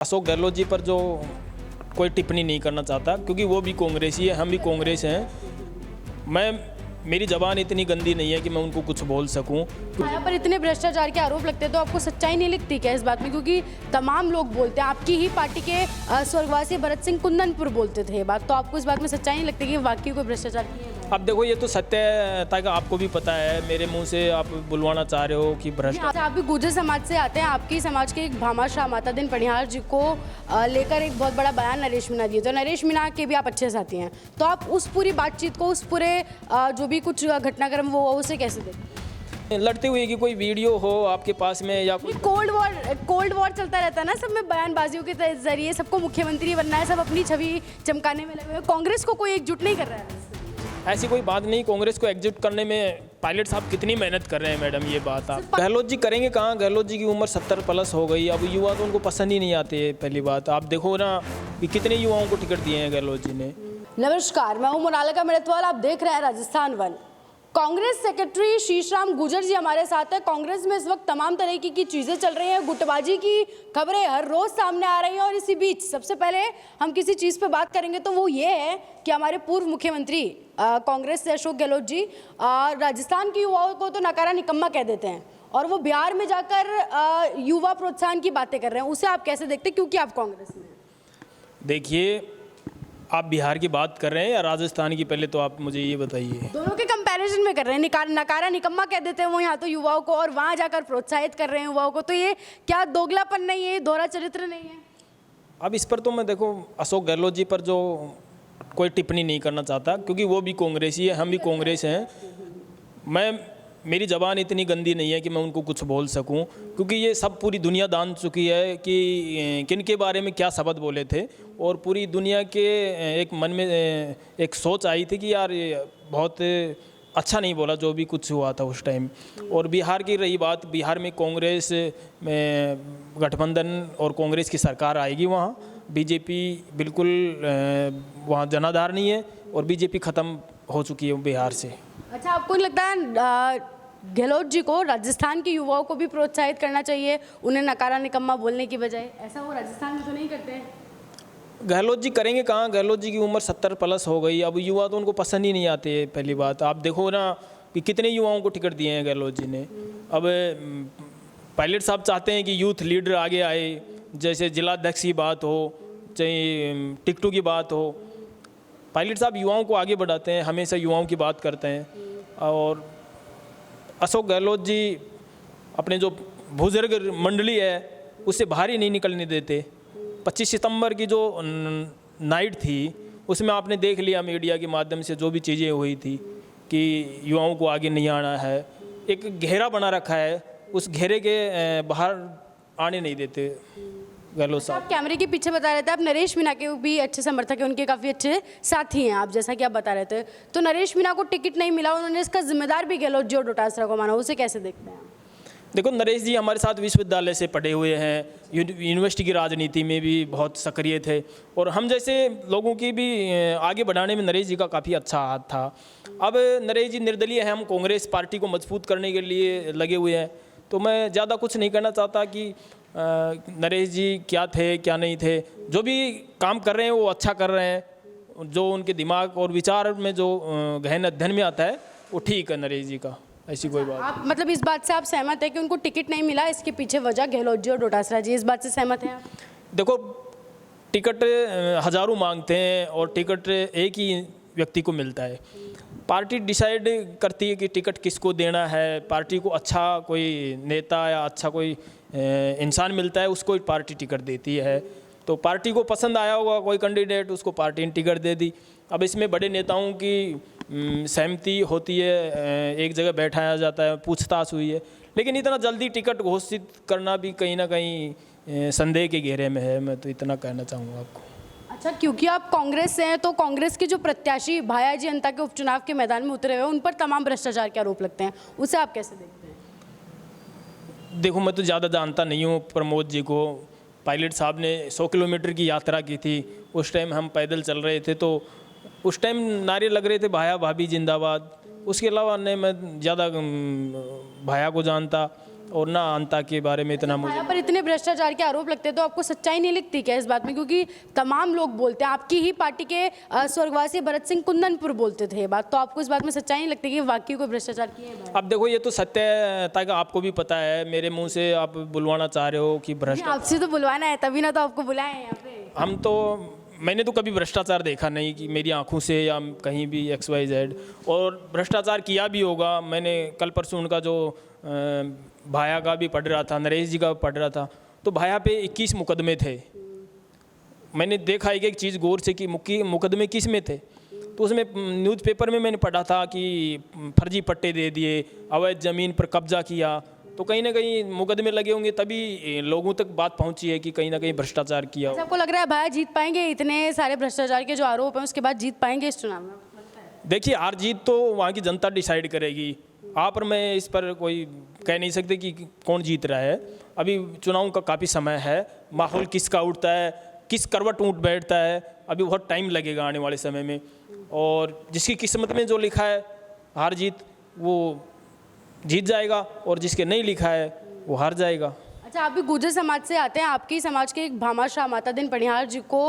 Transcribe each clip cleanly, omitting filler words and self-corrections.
अशोक गहलोत जी पर जो कोई टिप्पणी नहीं करना चाहता, क्योंकि वो भी कांग्रेसी है, हम भी कांग्रेस हैं। मेरी ज़बान इतनी गंदी नहीं है कि मैं उनको कुछ बोल सकूं। यहाँ पर इतने भ्रष्टाचार के आरोप लगते हैं, तो आपको सच्चाई नहीं लगती क्या इस बात में? क्योंकि तमाम लोग बोलते हैं, आपकी ही पार्टी के स्वर्गवासी भरत सिंह कुंदनपुर बोलते थे ये बात, तो आपको इस बात में सच्चाई नहीं लगती कि वाकई कोई भ्रष्टाचार किया है? अब देखो, ये तो सत्य का आपको भी पता है, मेरे मुंह से आप बुलवाना चाह रहे हो कि भ्रष्टाचार। आप भी गुर्जर समाज से आते हैं, आपकी समाज के एक भामाशाह माता दिन पनिहार जी को लेकर एक बहुत बड़ा बयान नरेश मीणा दिए, तो नरेश मीणा के भी आप अच्छे साथी हैं, तो आप उस पूरी बातचीत को, उस पूरे जो भी कुछ घटनाक्रम वो उसे कैसे देखते हैं? लड़ते हुए कि कोई वीडियो हो आपके पास में या कोई कोल्ड वॉर चलता रहता है ना सब में, बयानबाजियों के जरिए सबको मुख्यमंत्री बनना है, सब अपनी छवि चमकाने में लगे हुए हैं। कांग्रेस को कोई एकजुट नहीं कर रहा है? ऐसी कोई बात नहीं। कांग्रेस को एकजुट करने में पायलट साहब कितनी मेहनत कर रहे हैं मैडम, ये बात आप गहलोत जी करेंगे कहाँ? गहलोत जी की उम्र 70 प्लस हो गई, अब युवा तो उनको पसंद ही नहीं आते। पहली बात आप देखो ना कि कितने युवाओं को टिकट दिए हैं गहलोत जी ने। नमस्कार, मैं हूं मोनालिका मेड़तवाल, आप देख रहे हैं राजस्थान वन। कांग्रेस सेक्रेटरी शीशराम गुर्जर जी हमारे साथ है। कांग्रेस में इस वक्त तमाम तरीके की चीजें चल रही हैं, गुटबाजी की खबरें हर रोज सामने आ रही हैं, और इसी बीच सबसे पहले हम किसी चीज पे बात करेंगे तो वो ये है कि हमारे पूर्व मुख्यमंत्री कांग्रेस से अशोक गहलोत जी राजस्थान के युवाओं को तो नकारा निकम्मा कह देते हैं, और वो बिहार में जाकर युवा प्रोत्साहन की बातें कर रहे हैं। उसे आप कैसे देखते हैं, क्योंकि आप कांग्रेस में? देखिए, आप बिहार की बात कर रहे हैं या राजस्थान की? पहले तो आप मुझे ये बताइए। दोनों के कंपैरिजन में कर रहे हैं, नकारा निकम्मा कह देते हैं वो यहाँ तो युवाओं को, और वहाँ जाकर प्रोत्साहित कर रहे हैं युवाओं को, तो ये क्या दोगलापन नहीं है, दोहरा चरित्र नहीं है? अब इस पर तो मैं देखो, अशोक गहलोत जी पर जो कोई टिप्पणी नहीं करना चाहता, क्योंकि वो भी कांग्रेसी है, हम भी कांग्रेस हैं। मेरी ज़बान इतनी गंदी नहीं है कि मैं उनको कुछ बोल सकूं, क्योंकि ये सब पूरी दुनिया जान चुकी है कि किन के बारे में क्या शब्द बोले थे, और पूरी दुनिया के एक मन में एक सोच आई थी कि यार ये बहुत अच्छा नहीं बोला जो भी कुछ हुआ था उस टाइम। और बिहार की रही बात, बिहार में कांग्रेस में गठबंधन और कांग्रेस की सरकार आएगी, वहाँ बीजेपी बिल्कुल वहाँ जनाधार नहीं है, और बीजेपी ख़त्म हो चुकी है बिहार से। अच्छा, आपको नहीं लगता है गहलोत जी को राजस्थान के युवाओं को भी प्रोत्साहित करना चाहिए, उन्हें नकारा निकम्मा बोलने की बजाय? ऐसा वो राजस्थान में तो नहीं करते हैं? गहलोत जी करेंगे कहाँ? गहलोत जी की उम्र 70 प्लस हो गई, अब युवा तो उनको पसंद ही नहीं आते। पहली बात आप देखो ना कि कितने युवाओं को टिकट दिए हैं गहलोत जी ने। अब पायलट साहब चाहते हैं कि यूथ लीडर आगे आए, जैसे जिलाध्यक्ष की बात हो, चाहे टिकटों की बात हो, पायलट साहब युवाओं को आगे बढ़ाते हैं, हमेशा युवाओं की बात करते हैं। और अशोक गहलोत जी अपने जो बुजुर्ग मंडली है उससे बाहर ही नहीं निकलने देते। 25 सितंबर की जो नाइट थी, उसमें आपने देख लिया मीडिया के माध्यम से जो भी चीज़ें हुई थी कि युवाओं को आगे नहीं आना है, एक घेरा बना रखा है, उस घेरे के बाहर आने नहीं देते गहलोत साहब। आप कैमरे के पीछे बता रहे थे, आप नरेश मीणा के भी अच्छे समर्थक हैं, उनके काफ़ी अच्छे साथी हैं आप, जैसा कि आप बता रहे थे। तो नरेश मीणा को टिकट नहीं मिला, उन्होंने इसका जिम्मेदार भी गहलोत जी और डोटासरा को माना, उसे कैसे देखते हैं? देखो, नरेश जी हमारे साथ विश्वविद्यालय से पढ़े हुए हैं, यूनिवर्सिटी की राजनीति में भी बहुत सक्रिय थे, और हम जैसे लोगों की भी आगे बढ़ाने में नरेश जी का काफ़ी अच्छा हाथ था। अब नरेश जी निर्दलीय हैं, हम कांग्रेस पार्टी को मजबूत करने के लिए लगे हुए हैं, तो मैं ज़्यादा कुछ नहीं कहना चाहता कि नरेश जी क्या थे क्या नहीं थे। जो भी काम कर रहे हैं वो अच्छा कर रहे हैं, जो उनके दिमाग और विचार में जो गहन अध्ययन में आता है वो ठीक है नरेश जी का, ऐसी कोई बात। आप मतलब इस बात से आप सहमत है कि उनको टिकट नहीं मिला, इसके पीछे वजह गहलोत जी और डोटासरा जी, इस बात से सहमत हैं आप? देखो, टिकट हज़ारों मांगते हैं और टिकट एक ही व्यक्ति को मिलता है। पार्टी डिसाइड करती है कि टिकट किसको देना है। पार्टी को अच्छा कोई नेता या अच्छा कोई इंसान मिलता है, उसको पार्टी टिकट देती है। तो पार्टी को पसंद आया होगा कोई कैंडिडेट, उसको पार्टी ने टिकट दे दी। अब इसमें बड़े नेताओं की सहमति होती है, एक जगह बैठाया जाता है, पूछताछ हुई है, लेकिन इतना जल्दी टिकट घोषित करना भी कहीं ना कहीं संदेह के घेरे में है। मैं तो इतना कहना चाहूँगा आपको। अच्छा, क्योंकि आप कांग्रेस से हैं, तो कांग्रेस के जो प्रत्याशी भायाजी जनता के उपचुनाव के मैदान में उतरे हुए हैं, उन पर तमाम भ्रष्टाचार के आरोप लगते हैं, उसे आप कैसे देखते हैं? देखो, मैं तो ज़्यादा जानता नहीं हूँ प्रमोद जी को। पायलट साहब ने 100 किलोमीटर की यात्रा की थी, उस टाइम हम पैदल चल रहे थे, तो उस टाइम नारे लग रहे थे भाया भाभी जिंदाबाद। उसके अलावा नहीं मैं ज़्यादा भाया को जानता। और ना अंता के बारे में इतना मुझे। यहाँ पर इतने भ्रष्टाचार के आरोप लगते हैं तो आपको सच्चाई नहीं लगती क्या इस बात में? क्योंकि तमाम लोग बोलते हैं, आपकी ही पार्टी के स्वर्गवासी भरत सिंह कुंदनपुर बोलते थे ये बात, तो आपको इस बात में सच्चाई नहीं लगती कि वाकई कोई भ्रष्टाचार किया है? अब देखो, ये तो सत्यता का आपको भी पता है, मेरे मुंह से आप बुलवाना चाह रहे हो कि भ्रष्टाचार। आपसे तो बुलवाना है, तभी ना तो आपको बुलाए हैं यहाँ पे। मैंने तो कभी भ्रष्टाचार देखा नहीं कि मेरी आंखों से या कहीं भी XYZ, और भ्रष्टाचार किया भी होगा। मैंने कल परसों उनका जो भाया का भी पढ़ रहा था, नरेश जी का पढ़ रहा था, तो भाया पे 21 मुकदमे थे। मैंने देखा एक चीज़ गौर से कि मुकदमे किस में थे, तो उसमें न्यूज़पेपर में मैंने पढ़ा था कि फर्जी पट्टे दे दिए, अवैध ज़मीन पर कब्जा किया, तो कहीं ना कहीं मुकदमे लगे होंगे तभी लोगों तक बात पहुंची है कि कहीं ना कहीं भ्रष्टाचार किया हो। आपको लग रहा है भाया जीत पाएंगे? इतने सारे भ्रष्टाचार के जो आरोप हैं उसके बाद जीत पाएंगे इस चुनाव में? देखिए, हार जीत तो वहाँ की जनता डिसाइड करेगी। आप और मैं इस पर कोई कह नहीं सकते कि कौन जीत रहा है। अभी चुनाव का काफ़ी समय है, माहौल किसका उठता है, किस करवट ऊँट बैठता है, अभी बहुत टाइम लगेगा आने वाले समय में। और जिसकी किस्मत में जो लिखा है हार जीत, वो जीत जाएगा, और जिसके नहीं लिखा है वो हार जाएगा। अच्छा, आप भी गुर्जर समाज से आते हैं, आपके ही समाज के एक भामा शाह माता दिन पनिहार जी को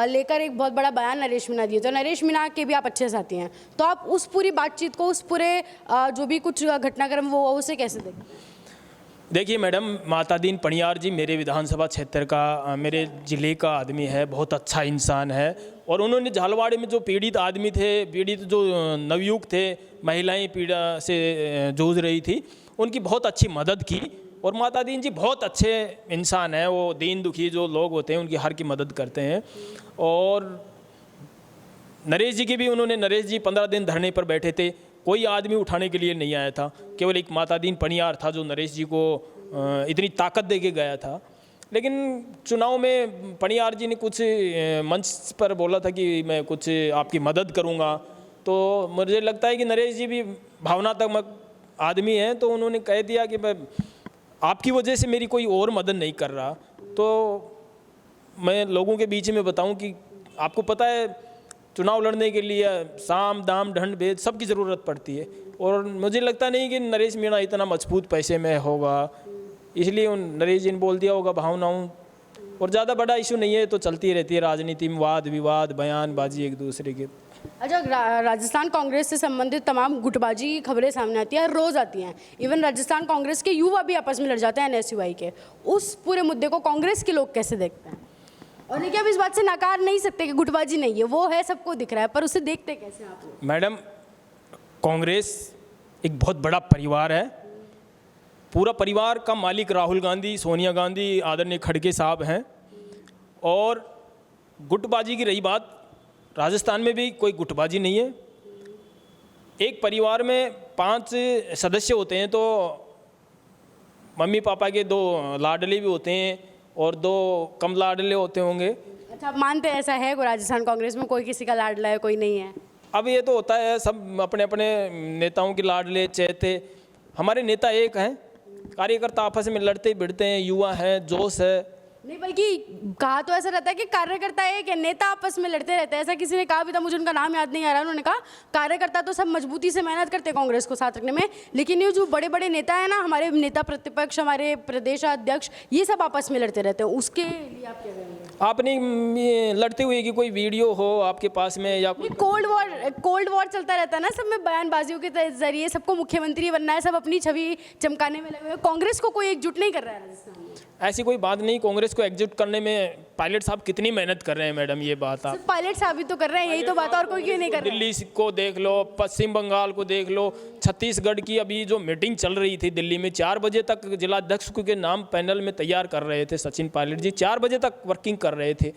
लेकर एक बहुत बड़ा बयान नरेश मीणा दिए, तो नरेश मीणा के भी आप अच्छे साथी हैं, तो आप उस पूरी बातचीत को, उस पूरे जो भी कुछ घटनाक्रम वो उसे कैसे देखते हैं? देखिए मैडम, माता दीन पनियार जी मेरे विधानसभा क्षेत्र का, मेरे ज़िले का आदमी है, बहुत अच्छा इंसान है, और उन्होंने झालवाड़ में जो पीड़ित आदमी थे, पीड़ित जो नवयुवक थे, महिलाएं पीड़ा से जूझ रही थी, उनकी बहुत अच्छी मदद की। और माता दीन जी बहुत अच्छे इंसान हैं, वो दीन दुखी जो लोग होते हैं उनकी हर की मदद करते हैं। और नरेश जी की भी उन्होंने, नरेश जी 15 दिन धरने पर बैठे थे, कोई आदमी उठाने के लिए नहीं आया था, केवल एक माता दीन पनियार था जो नरेश जी को इतनी ताकत दे के गया था। लेकिन चुनाव में पनियार जी ने कुछ मंच पर बोला था कि मैं कुछ आपकी मदद करूंगा, तो मुझे लगता है कि नरेश जी भी भावनात्मक आदमी हैं, तो उन्होंने कह दिया कि मैं आपकी वजह से मेरी कोई और मदद नहीं कर रहा, तो मैं लोगों के बीच में बताऊं कि आपको पता है चुनाव लड़ने के लिए साम दाम ढंड भेद सबकी ज़रूरत पड़ती है, और मुझे लगता नहीं कि नरेश मीणा इतना मजबूत पैसे में होगा, इसलिए उन नरेश जी ने बोल दिया होगा भावनाओं। और ज़्यादा बड़ा इशू नहीं है, तो चलती रहती है राजनीति में वाद विवाद, बयानबाजी एक दूसरे के। अच्छा, राजस्थान कांग्रेस से संबंधित तमाम गुटबाजी की खबरें सामने आती हैं, हर रोज़ आती हैं। इवन राजस्थान कांग्रेस के युवा भी आपस में लड़ जाते हैं NSUI के। उस पूरे मुद्दे को कांग्रेस के लोग कैसे देखते हैं? और देखिए, अब इस बात से नकार नहीं सकते कि गुटबाजी नहीं है, वो है, सबको दिख रहा है, पर उसे देखते कैसे आप लोग? मैडम, कांग्रेस एक बहुत बड़ा परिवार है, पूरा परिवार का मालिक राहुल गांधी, सोनिया गांधी, आदरणीय खड़गे साहब हैं। और गुटबाजी की रही बात, राजस्थान में भी कोई गुटबाजी नहीं है। एक परिवार में 5 सदस्य होते हैं, तो मम्मी पापा के 2 लाडले भी होते हैं और 2 कम लाडले होते होंगे। अच्छा, आप मानते हैं ऐसा है कोई राजस्थान कांग्रेस में, कोई किसी का लाडला है, कोई नहीं है? अब ये तो होता है, सब अपने अपने नेताओं के लाडले चहेते। हमारे नेता एक हैं, कार्यकर्ता आपस में लड़ते भिड़ते हैं, युवा हैं, जोश है। नहीं, बल्कि कहा तो ऐसा रहता है कि कार्यकर्ता एक है, नेता आपस में लड़ते रहते हैं, ऐसा किसी ने कहा भी था, मुझे उनका नाम याद नहीं आ रहा। उन्होंने कहा कार्यकर्ता तो सब मजबूती से मेहनत करते हैं कांग्रेस को साथ रखने में, लेकिन ये जो बड़े बड़े नेता है ना, हमारे नेता प्रतिपक्ष, हमारे प्रदेशाध्यक्ष, ये सब आपस में लड़ते रहते हैं। उसके लिए आप क्या कहेंगे? आपने ये लड़ते हुए की कोई वीडियो हो आपके पास में, या कोई कोल्ड वॉर चलता रहता है ना सब में, बयानबाजियों के जरिए सबको मुख्यमंत्री बनना है, सब अपनी छवि चमकाने में लगे हुए हैं। कांग्रेस को कोई एकजुट नहीं कर रहा है राजस्थान में। ऐसी कोई बात नहीं, कांग्रेस को एकजुट करने में पायलट साहब कितनी मेहनत कर रहे हैं मैडम, ये बात आप पायलट साहब भी तो कर रहे हैं, यही तो बात, और कोई क्यों नहीं कर रहा है? दिल्ली को देख लो, पश्चिम बंगाल को देख लो, छत्तीसगढ़ की अभी जो मीटिंग चल रही थी दिल्ली में, 4 बजे तक जिलाध्यक्ष के नाम पैनल में तैयार कर रहे थे सचिन पायलट जी, 4 बजे तक वर्किंग कर रहे थे।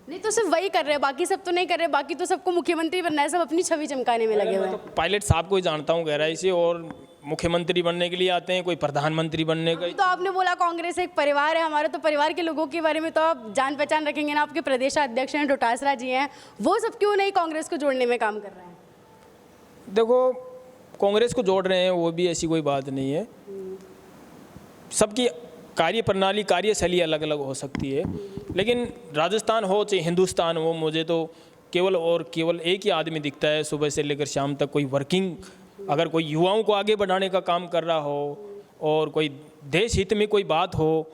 नहीं तो सिर्फ वही कर रहे हैं, बाकी सब तो नहीं कर रहे, बाकी तो सबको मुख्यमंत्री बनना है, सब अपनी छवि चमकाने में लगे हुए हैं। पायलट साहब को ही जानता हूँ गहराई से, और मुख्यमंत्री बनने के लिए आते हैं, कोई प्रधानमंत्री बनने का। तो आपने बोला कांग्रेस एक परिवार है हमारा, तो परिवार के लोगों के बारे में तो आप जान पहचान रखेंगे ना। आपके प्रदेशाध्यक्ष हैं डोटासरा जी हैं, वो सब क्यों नहीं कांग्रेस को जोड़ने में काम कर रहे हैं? देखो, कांग्रेस को जोड़ रहे हैं वो भी ऐसी कोई बात नहीं है, सबकी कार्य प्रणाली, कार्यशैली अलग अलग हो सकती है, लेकिन राजस्थान हो चाहे हिंदुस्तान हो, मुझे तो केवल और केवल एक ही आदमी दिखता है सुबह से लेकर शाम तक, कोई वर्किंग, अगर कोई युवाओं को आगे बढ़ाने का काम कर रहा हो और कोई देश हित में कोई बात हो,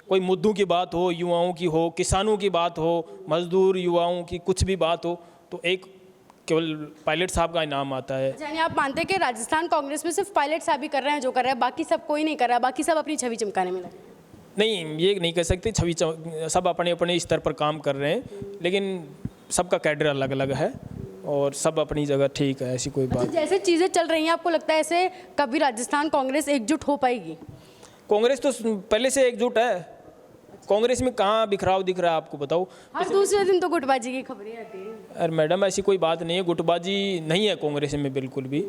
कोई मुद्दों की बात हो, युवाओं की हो, किसानों की बात हो, मजदूर युवाओं की कुछ भी बात हो, तो एक केवल पायलट साहब का नाम आता है। यानी आप मानते हैं कि राजस्थान कांग्रेस में सिर्फ पायलट साहब ही कर रहे हैं जो कर रहे हैं, बाकी सब कोई नहीं कर रहा, बाकी सब अपनी छवि चमकाने में लगे? नहीं, ये नहीं कह सकते सब अपने अपने स्तर पर काम कर रहे हैं, लेकिन सबका कैडर अलग अलग है और सब अपनी जगह ठीक है, ऐसी कोई बात। जैसे चीज़ें चल रही हैं, आपको लगता है ऐसे कभी राजस्थान कांग्रेस एकजुट हो पाएगी? कांग्रेस तो पहले से एकजुट है, कांग्रेस में कहाँ बिखराव दिख रहा है आपको बताओ? हर दूसरे दिन तो गुटबाजी की खबरें आती हैं। अरे मैडम, ऐसी कोई बात नहीं है, गुटबाजी नहीं है कांग्रेस में बिल्कुल भी।